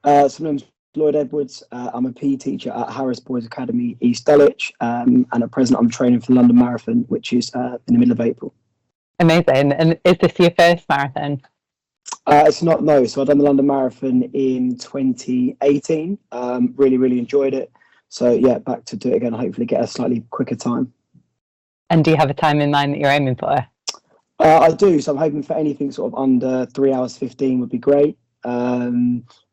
So my name's Lloyd Edwards. I'm a PE teacher at Harris Boys Academy, East Dulwich, and at present I'm training for the London Marathon, which is in the middle of April. Amazing. And is this your first marathon? It's not, no. So I've done the London Marathon in 2018. Really, really enjoyed it. So yeah, back to do it again. Hopefully get a slightly quicker time. And do you have a time in mind that you're aiming for? I do. So I'm hoping for anything sort of under 3 hours 15 would be great.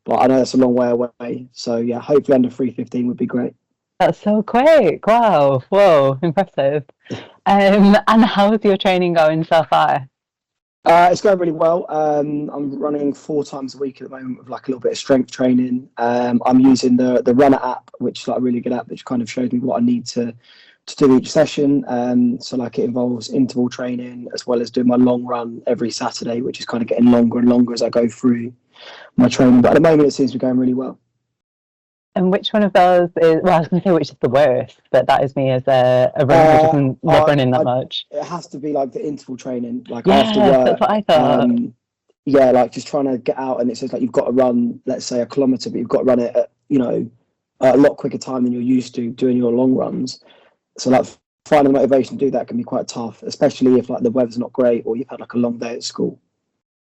But I know that's a long way away. So yeah, hopefully under 3:15 would be great. That's so quick. Wow. Whoa, impressive. And how's your training going so far? It's going really well. I'm running 4 times a week at the moment with like a little bit of strength training. I'm using the Runner app, which is like a really good app, which kind of shows me what I need to do each session. So like it involves interval training as well as doing my long run every Saturday, which is kind of getting longer and longer as I go through my training. But at the moment, it seems to be going really well. And which one of those is, well, I was going to say which is the worst, but that is me as a runner who doesn't love running that much. It has to be like the interval training, like Yeah, after work. that's what I thought. Yeah, like just trying to get out, and it says like you've got to run, let's say 1 kilometre, but you've got to run it at, a lot quicker time than you're used to doing your long runs. So like finding the motivation to do that can be quite tough, especially if like the weather's not great or you've had like a long day at school.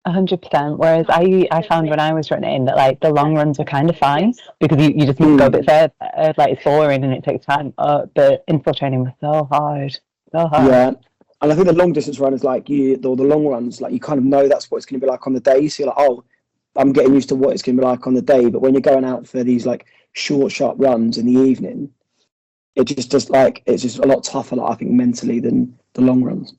100%. Whereas I found when I was running that like the long runs are kind of fine because you just need to go a bit further. Like it's boring and it takes time. But interval training was so hard. Yeah, and I think the long distance runners, like the long runs, like you kind of know that's what it's going to be like on the day. So you're like, oh, I'm getting used to what it's going to be like on the day. But when you're going out for these like short, sharp runs in the evening, it just does it's just a lot tougher, like, I think, mentally than the long runs.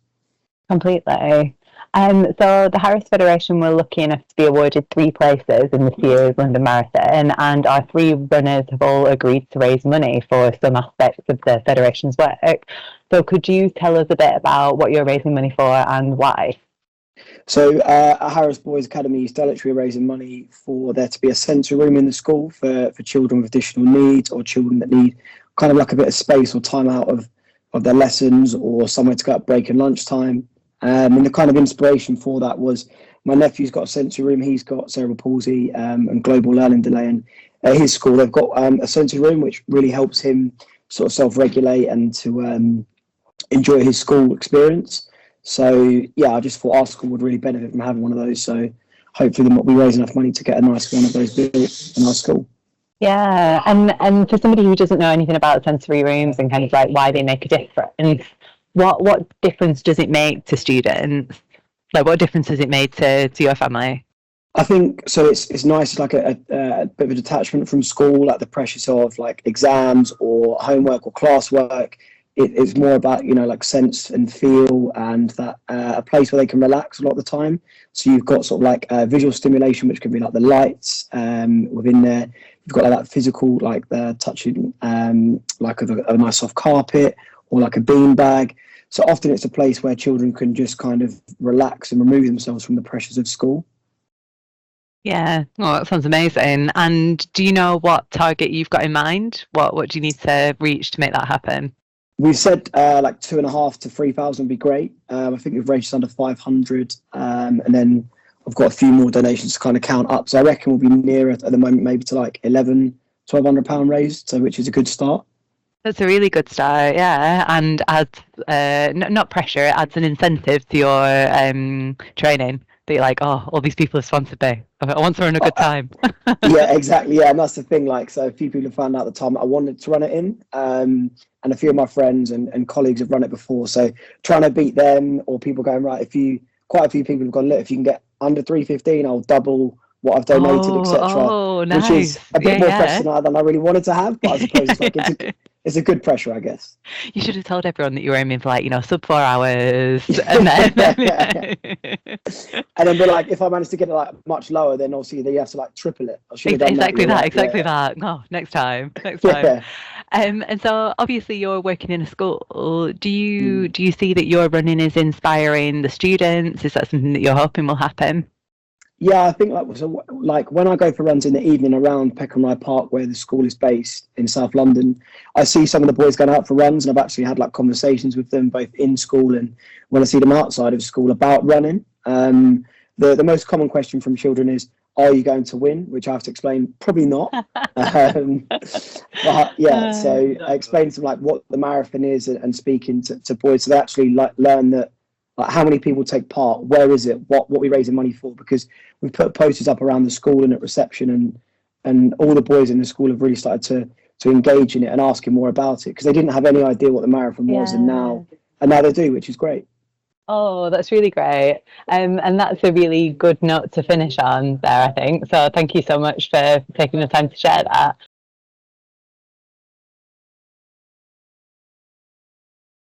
Completely. So the Harris Federation were lucky enough to be awarded 3 places in this year's London Marathon, and our 3 runners have all agreed to raise money for some aspects of the Federation's work. So could you tell us a bit about what you're raising money for and why? So at Harris Boys Academy, East Dulwich, we're raising money for there to be a sensory room in the school for children with additional needs or children that need kind of like a bit of space or time out of their lessons or somewhere to go at break and lunchtime. And the kind of inspiration for that was my nephew's got a sensory room. He's got cerebral palsy and global learning delay. And at his school, they've got a sensory room, which really helps him sort of self-regulate and to enjoy his school experience. So, yeah, I just thought our school would really benefit from having one of those. So hopefully we'll raise enough money to get a nice one of those built in our school. Yeah, and for somebody who doesn't know anything about sensory rooms and kind of like why they make a difference, what difference does it make to students? Like, what difference has it made to your family? I think so. It's nice. It's like a bit of a detachment from school, like the pressures of like exams or homework or classwork. It's more about like sense and feel, and that a place where they can relax a lot of the time. So you've got sort of like visual stimulation, which can be like the lights within there. You've got like that physical, like the touching, like of a nice soft carpet or like a bean bag. So often it's a place where children can just kind of relax and remove themselves from the pressures of school. Yeah, oh, that sounds amazing. And do you know what target you've got in mind? What do you need to reach to make that happen? We've said like 2,500 to 3,000 would be great. I think we've raised under 500, and then I've got a few more donations to kind of count up. So I reckon we'll be nearer at the moment, maybe to like £1,200 raised, so which is a good start. That's a really good start, yeah, and adds not pressure, it adds an incentive to your training. That you're like, oh, all these people have sponsored me. I want to run a good time. Yeah, exactly. Yeah, and that's the thing. Like, so a few people have found out the time I wanted to run it in, and a few of my friends and colleagues have run it before. So trying to beat them, or people going right. Quite a few people have gone, look, if you can get under 3:15, I'll double what I've donated, etc. Oh, nice. Which is a bit more pressure than I really wanted to have, but I suppose it's like it's a good pressure, I guess. You should have told everyone that you were aiming for like, sub 4 hours. And then and then, but like, if I manage to get it like much lower, then obviously you have to like triple it. I should have done exactly that. Exactly that. Oh, next time. Yeah. And so obviously you're working in a school. Do you see that your running is inspiring the students? Is that something that you're hoping will happen? Yeah, I think like when I go for runs in the evening around Peckham Rye Park, where the school is based in South London, I see some of the boys going out for runs, and I've actually had like conversations with them both in school and when I see them outside of school about running. The most common question from children is, are you going to win? Which I have to explain, probably not. But yeah, so I explained to them like what the marathon is, and speaking to boys, so they actually like learn that, like, how many people take part, where is it, what we're raising money for, because we've put posters up around the school and at reception, and all the boys in the school have really started to engage in it and asking more about it, because they didn't have any idea what the marathon was, and now they do, which is great. Oh, that's really great. And that's a really good note to finish on there, I think. So thank you so much for taking the time to share that.